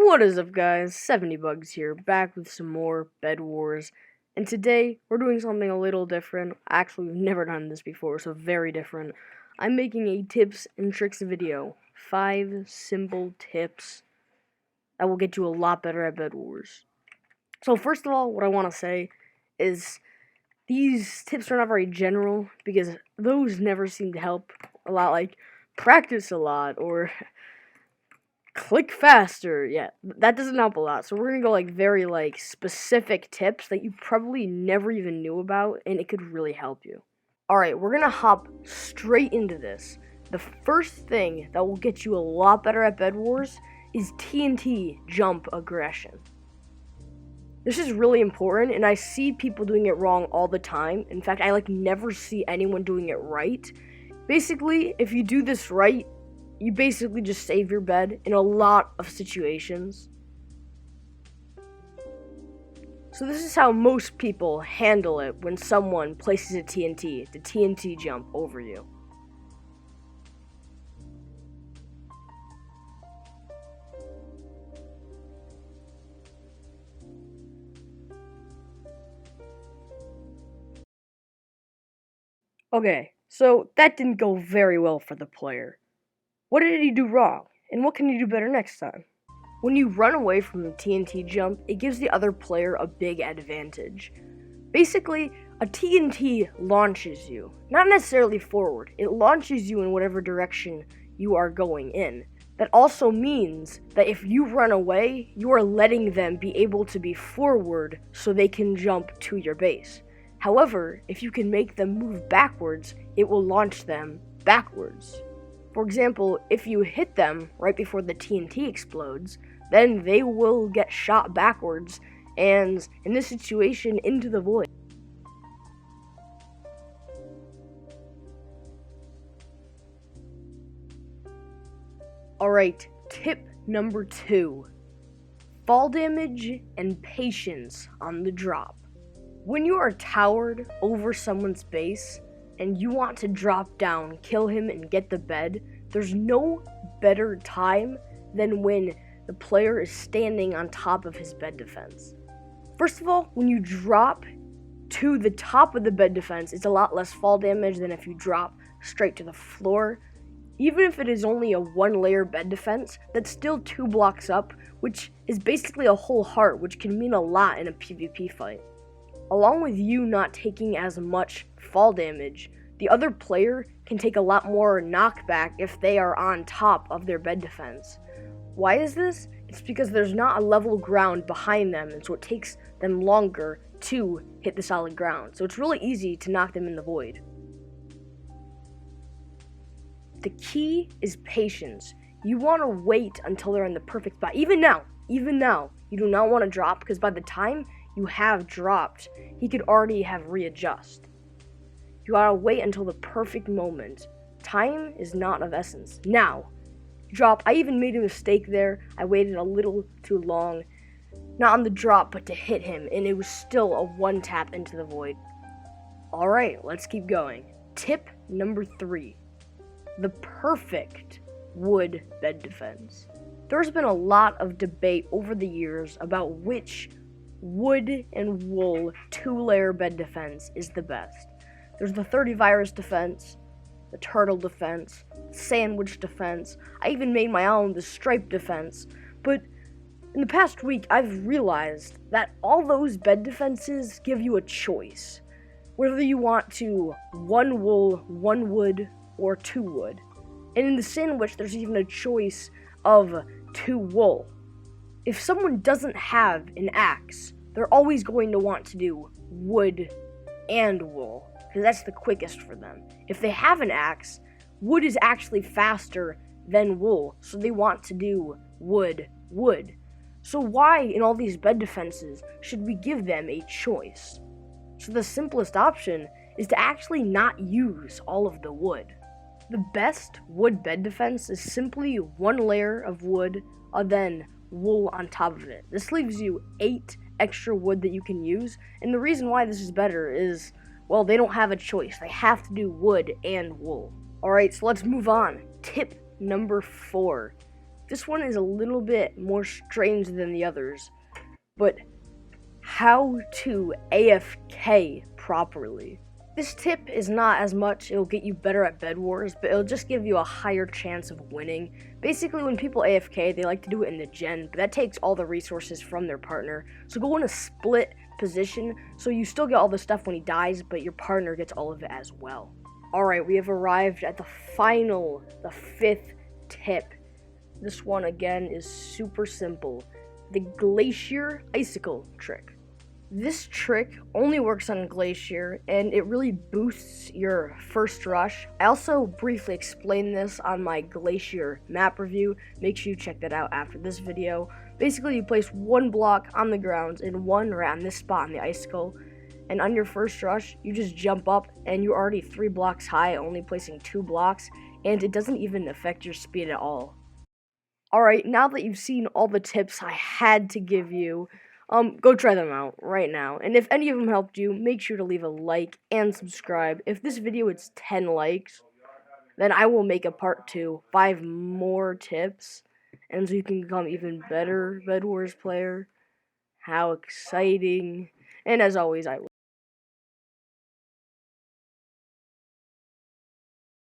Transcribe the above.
What is up, guys? 70bugs here, back with some more Bedwars. And today, we're doing something a little different. Actually, we've never done this before, so very different. I'm making a tips and tricks video. 5 simple tips that will get you a lot better at Bedwars. So first of all, what I want to say is these tips are not very general, because those never seem to help a lot, like practice a lot, or click faster. Yeah, that doesn't help a lot. So we're gonna go very specific tips that you probably never even knew about, and it could really help you. Alright, we're gonna hop straight into this. The first thing that will get you a lot better at Bedwars is TNT Jump Aggression. This is really important, and I see people doing it wrong all the time. In fact, I never see anyone doing it right. Basically, if you do this right, you basically just save your bed in a lot of situations. So this is how most people handle it when someone places a TNT, the TNT jump, over you. Okay, so that didn't go very well for the player. What did he do wrong, and what can he do better next time? When you run away from the TNT jump, it gives the other player a big advantage. Basically, a TNT launches you, not necessarily forward. It launches you in whatever direction you are going in. That also means that if you run away, you are letting them be able to be forward so they can jump to your base. However, if you can make them move backwards, it will launch them backwards. For example, if you hit them right before the TNT explodes, then they will get shot backwards, and in this situation, into the void. Alright, tip number 2. Fall damage and patience on the drop. When you are towered over someone's base, and you want to drop down, kill him, and get the bed, there's no better time than when the player is standing on top of his bed defense. First of all, when you drop to the top of the bed defense, it's a lot less fall damage than if you drop straight to the floor. Even if it is only a 1-layer bed defense, that's still 2 blocks up, which is basically a whole heart, which can mean a lot in a PvP fight. Along with you not taking as much fall damage, the other player can take a lot more knockback if they are on top of their bed defense. Why is this? It's because there's not a level ground behind them, and so it takes them longer to hit the solid ground. So it's really easy to knock them in the void. The key is patience. You want to wait until they're in the perfect spot. Even now, you do not want to drop, because by the time you have dropped, he could already have readjust. You gotta wait until the perfect moment. Time is not of essence. Now, drop. I even made a mistake there. I waited a little too long. Not on the drop, but to hit him, and it was still a 1 tap into the void. Alright, let's keep going. Tip number 3. The perfect wood bed defense. There's been a lot of debate over the years about which wood and wool 2-layer bed defense is the best. There's the 30 virus defense, the turtle defense, sandwich defense. I even made my own, the stripe defense. But in the past week, I've realized that all those bed defenses give you a choice. Whether you want to 1 wool, 1 wood, or 2 wood. And in the sandwich, there's even a choice of 2 wool. If someone doesn't have an axe, they're always going to want to do wood and wool, because that's the quickest for them. If they have an axe, wood is actually faster than wool, so they want to do wood. So why, in all these bed defenses, should we give them a choice? So the simplest option is to actually not use all of the wood. The best wood bed defense is simply 1 layer of wood, and then wool on top of it. This leaves you 8 extra wood that you can use, and the reason why this is better is, well, they don't have a choice. They have to do wood and wool. Alright, so let's move on. Tip number 4. This one is a little bit more strange than the others, but how to AFK properly. This tip is not as much, it'll get you better at Bedwars, but it'll just give you a higher chance of winning. Basically, when people AFK, they like to do it in the gen, but that takes all the resources from their partner. So go in a split position, so you still get all the stuff when he dies, but your partner gets all of it as well. Alright, we have arrived at the fifth tip. This one, again, is super simple. The Glacier Icicle trick. This trick only works on Glacier, and it really boosts your first rush. I also briefly explained this on my Glacier map review. Make sure you check that out after this video. Basically, you place one block on the ground and one right on this spot on the Icicle, and on your first rush, you just jump up, and you're already 3 blocks high, only placing 2 blocks, and it doesn't even affect your speed at all. Alright, now that you've seen all the tips I had to give you, go try them out right now. And if any of them helped you, make sure to leave a like and subscribe. If this video hits 10 likes, then I will make a part 2, 5 more tips, and so you can become even better Bedwars player. How exciting. And as always, I will.